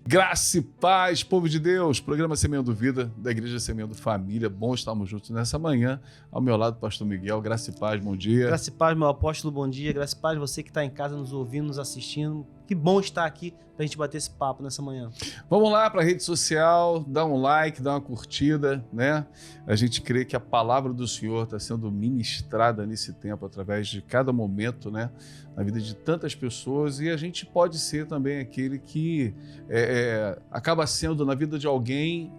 Graça e paz, povo de Deus, programa Semeando Vida, da Igreja Semeando Família. Bom estarmos juntos nessa manhã. Ao meu lado, pastor Miguel. Graça e paz, bom dia. Graça e paz, meu apóstolo, bom dia. Graça e paz, você que está em casa nos ouvindo, nos assistindo. Que bom estar aqui para a gente bater esse papo nessa manhã. Vamos lá para a rede social, dá um like, dá uma curtida, né? A gente crê que a palavra do Senhor está sendo ministrada nesse tempo, através de cada momento, né? Na vida de tantas pessoas, e a gente pode ser também aquele que acaba sendo na vida de alguém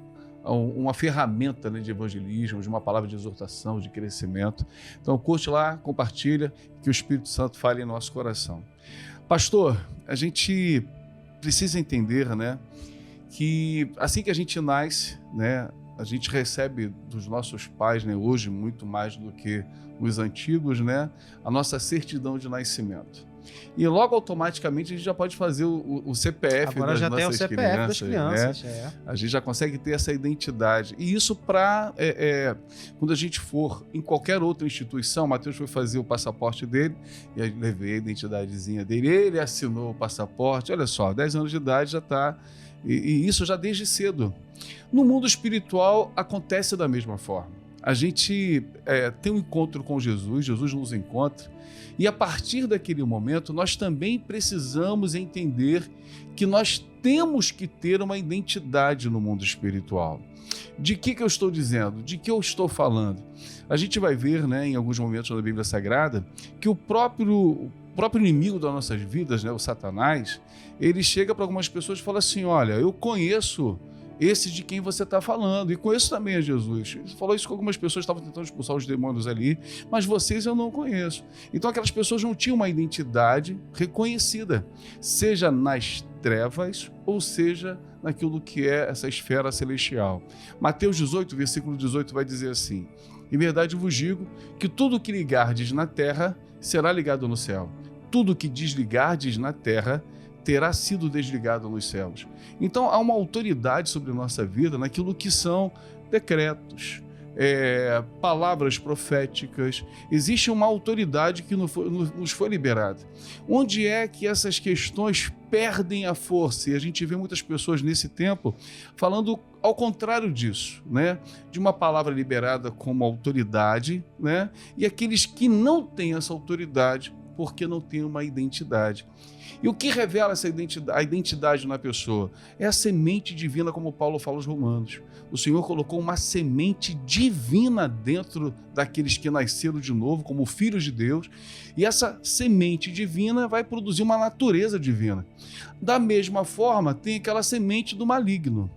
uma ferramenta, né, de evangelismo, de uma palavra de exortação, de crescimento. Então curte lá, compartilha, que o Espírito Santo fale em nosso coração. Pastor, a gente precisa entender, né, que assim que a gente nasce, né, a gente recebe dos nossos pais, né, hoje muito mais do que os antigos, né, a nossa certidão de nascimento. E logo automaticamente a gente já pode fazer o CPF Agora das já tem o nossas CPF crianças, das crianças. né? A gente já consegue ter essa identidade. E isso para quando a gente for em qualquer outra instituição, o Matheus foi fazer o passaporte dele, e aí levei a identidadezinha dele, ele assinou o passaporte, olha só, 10 anos de idade já está, e isso já desde cedo. No mundo espiritual acontece da mesma forma. A gente tem um encontro com Jesus, Jesus nos encontra, e a partir daquele momento nós também precisamos entender que nós temos que ter uma identidade no mundo espiritual. De que eu estou dizendo? De que eu estou falando? A gente vai ver, né, em alguns momentos da Bíblia Sagrada, que o próprio inimigo das nossas vidas, né, o Satanás, ele chega para algumas pessoas e fala assim, olha, eu conheço esse de quem você está falando, e conheço também a Jesus. Ele falou isso com algumas pessoas que estavam tentando expulsar os demônios ali, mas vocês eu não conheço. Então aquelas pessoas não tinham uma identidade reconhecida, seja nas trevas ou seja naquilo que é essa esfera celestial. Mateus 18, versículo 18 vai dizer assim, em verdade vos digo que tudo que ligardes na terra será ligado no céu, tudo que desligardes na terra terá sido desligado nos céus. Então há uma autoridade sobre a nossa vida naquilo que são decretos, palavras proféticas. Existe uma autoridade que nos foi liberada. Onde é que essas questões perdem a força? E a gente vê muitas pessoas nesse tempo falando ao contrário disso, né? De uma palavra liberada como autoridade, né? E aqueles que não têm essa autoridade porque não têm uma identidade. E o que revela a identidade na pessoa? É a semente divina, como Paulo fala aos Romanos. O Senhor colocou uma semente divina dentro daqueles que nasceram de novo, como filhos de Deus, e essa semente divina vai produzir uma natureza divina. Da mesma forma, tem aquela semente do maligno,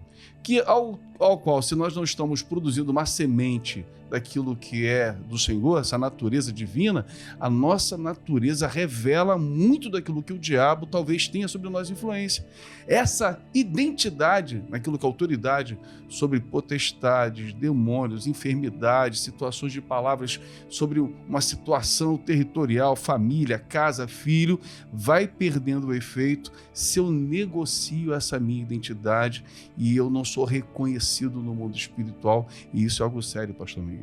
que ao qual, se nós não estamos produzindo uma semente daquilo que é do Senhor, essa natureza divina, a nossa natureza revela muito daquilo que o diabo talvez tenha sobre nós influência. Essa identidade, naquilo que é autoridade, sobre potestades, demônios, enfermidades, situações de palavras sobre uma situação territorial, família, casa, filho, vai perdendo o efeito se eu negocio essa minha identidade e eu não sou reconhecido no mundo espiritual, e isso é algo sério, pastor Miguel.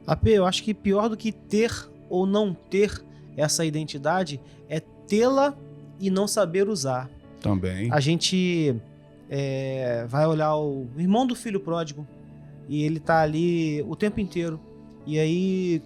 AP, eu acho que pior do que ter ou não ter essa identidade é tê-la e não saber usar. Também. A gente vai olhar o irmão do filho pródigo e ele tá ali o tempo inteiro. E aí,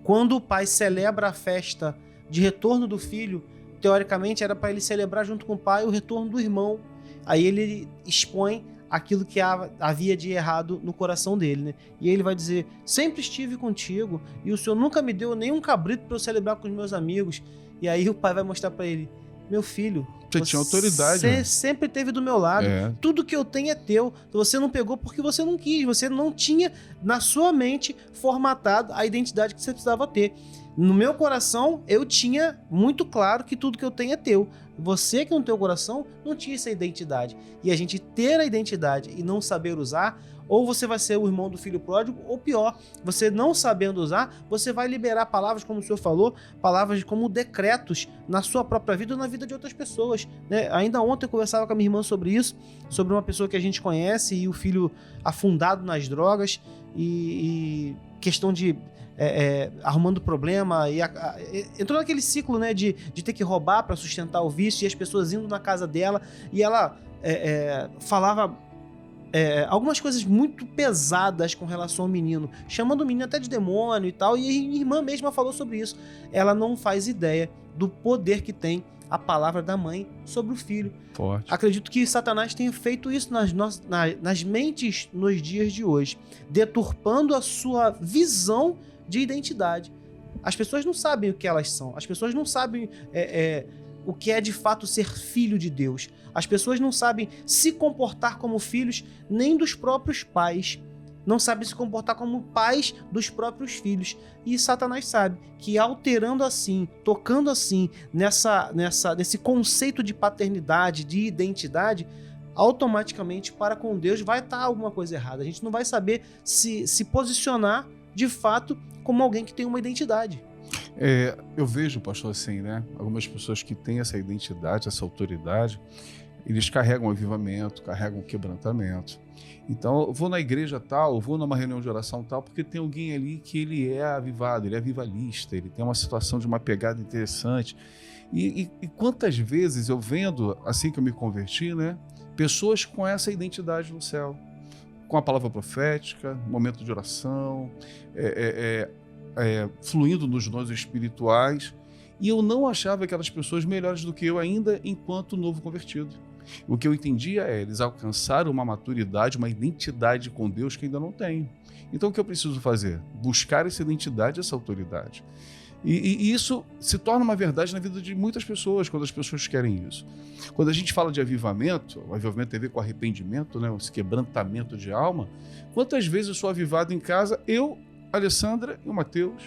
quando o pai celebra a festa de retorno do filho, teoricamente era para ele celebrar junto com o pai o retorno do irmão. Aí ele expõe aquilo que havia de errado no coração dele, né? E ele vai dizer, sempre estive contigo e o Senhor nunca me deu nenhum cabrito para eu celebrar com os meus amigos. E aí o pai vai mostrar para ele, meu filho, você tinha autoridade. Você sempre esteve do meu lado. Tudo que eu tenho é teu. Você não pegou porque você não quis. Você não tinha na sua mente formatado a identidade que você precisava ter. No meu coração, eu tinha muito claro que tudo que eu tenho é teu. Você que no teu coração não tinha essa identidade. E a gente ter a identidade e não saber usar, ou você vai ser o irmão do filho pródigo, ou pior, você não sabendo usar, você vai liberar palavras, como o senhor falou, palavras como decretos na sua própria vida ou na vida de outras pessoas, né? Ainda ontem eu conversava com a minha irmã sobre isso, sobre uma pessoa que a gente conhece e o filho afundado nas drogas e questão de arrumando problema e entrou naquele ciclo, né, de ter que roubar para sustentar o vício e as pessoas indo na casa dela e ela falava algumas coisas muito pesadas com relação ao menino, chamando o menino até de demônio e tal, e a irmã mesma falou sobre isso. Ela não faz ideia do poder que tem a palavra da mãe sobre o filho. Forte. Acredito que Satanás tenha feito isso nas mentes nos dias de hoje, deturpando a sua visão de identidade. As pessoas não sabem o que elas são, as pessoas não sabem o que é de fato ser filho de Deus. As pessoas não sabem se comportar como filhos nem dos próprios pais. Não sabem se comportar como pais dos próprios filhos. E Satanás sabe que alterando assim, tocando assim, nesse conceito de paternidade, de identidade, automaticamente para com Deus vai estar alguma coisa errada. A gente não vai saber se posicionar de fato como alguém que tem uma identidade. Eu vejo, pastor, assim, né? Algumas pessoas que têm essa identidade, essa autoridade, eles carregam avivamento, carregam quebrantamento. Então, eu vou na igreja tal, eu vou numa reunião de oração tal, porque tem alguém ali que ele é avivado, ele é avivalista, ele tem uma situação de uma pegada interessante. E quantas vezes eu vendo, assim que eu me converti, né? Pessoas com essa identidade no céu, com a palavra profética, momento de oração, fluindo nos dons espirituais, e eu não achava aquelas pessoas melhores do que eu ainda enquanto novo convertido. O que eu entendia eles alcançaram uma maturidade, uma identidade com Deus que ainda não tenho. Então o que eu preciso fazer? Buscar essa identidade, essa autoridade. E isso se torna uma verdade na vida de muitas pessoas, quando as pessoas querem isso. Quando a gente fala de avivamento, o avivamento tem a ver com arrependimento, né? Esse quebrantamento de alma. Quantas vezes eu sou avivado em casa, eu, Alessandra e o Mateus,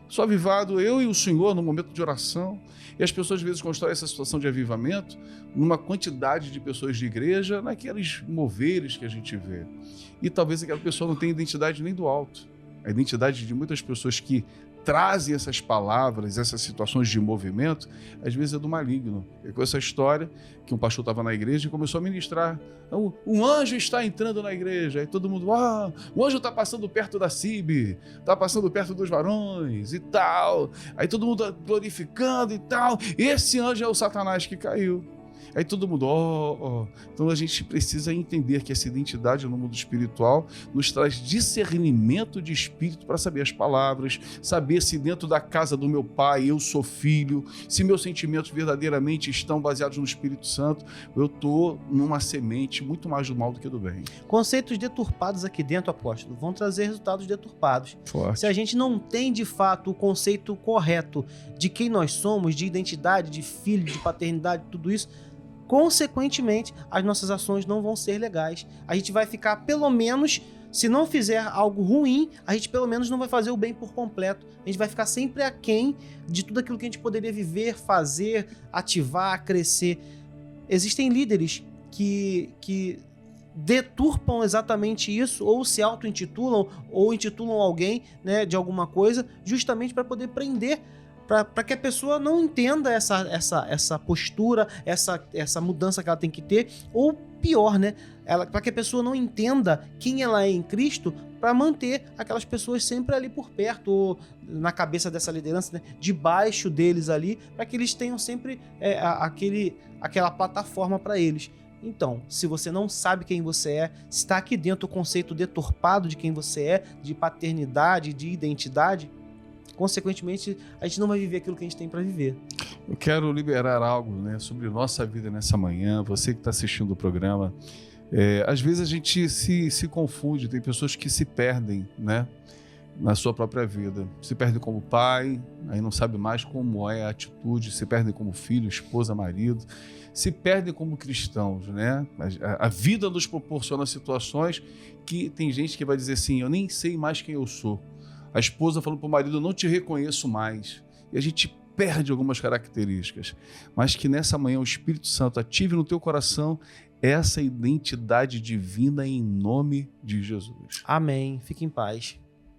sou avivado eu e o Senhor no momento de oração, e as pessoas às vezes constroem essa situação de avivamento numa quantidade de pessoas de igreja, naqueles moveres que a gente vê. E talvez aquela pessoa não tenha identidade nem do alto. A identidade de muitas pessoas que trazem essas palavras, essas situações de movimento, às vezes é do maligno. E com essa história, que um pastor estava na igreja e começou a ministrar. Um anjo está entrando na igreja. Aí todo mundo, o anjo está passando perto da Cibe, está passando perto dos varões e tal. Aí todo mundo glorificando e tal. Esse anjo é o Satanás que caiu. Aí todo mundo, Então a gente precisa entender que essa identidade no mundo espiritual nos traz discernimento de espírito para saber as palavras, saber se dentro da casa do meu pai eu sou filho, se meus sentimentos verdadeiramente estão baseados no Espírito Santo, eu estou numa semente muito mais do mal do que do bem. Conceitos deturpados aqui dentro, apóstolo, vão trazer resultados deturpados. Forte. Se a gente não tem de fato o conceito correto de quem nós somos, de identidade, de filho, de paternidade, tudo isso, consequentemente, as nossas ações não vão ser legais. A gente vai ficar, pelo menos, se não fizer algo ruim, a gente pelo menos não vai fazer o bem por completo. A gente vai ficar sempre aquém de tudo aquilo que a gente poderia viver, fazer, ativar, crescer. Existem líderes que deturpam exatamente isso, ou se auto-intitulam, ou intitulam alguém, né, de alguma coisa, justamente para poder prender, para que a pessoa não entenda essa postura, essa mudança que ela tem que ter, ou pior, né? Para que a pessoa não entenda quem ela é em Cristo, para manter aquelas pessoas sempre ali por perto, ou na cabeça dessa liderança, né? Debaixo deles ali, para que eles tenham sempre aquela plataforma para eles. Então, se você não sabe quem você é, está aqui dentro o conceito deturpado de quem você é, de paternidade, de identidade, consequentemente, a gente não vai viver aquilo que a gente tem para viver. Eu quero liberar algo, né, sobre nossa vida nessa manhã, você que está assistindo o programa. Às vezes a gente se confunde, tem pessoas que se perdem, né, na sua própria vida. Se perdem como pai, aí não sabe mais como é a atitude, se perdem como filho, esposa, marido, se perdem como cristãos, né? A vida nos proporciona situações que tem gente que vai dizer assim, eu nem sei mais quem eu sou. A esposa falou para o marido, eu não te reconheço mais. E a gente perde algumas características. Mas que nessa manhã o Espírito Santo ative no teu coração essa identidade divina em nome de Jesus. Amém. Fique em paz.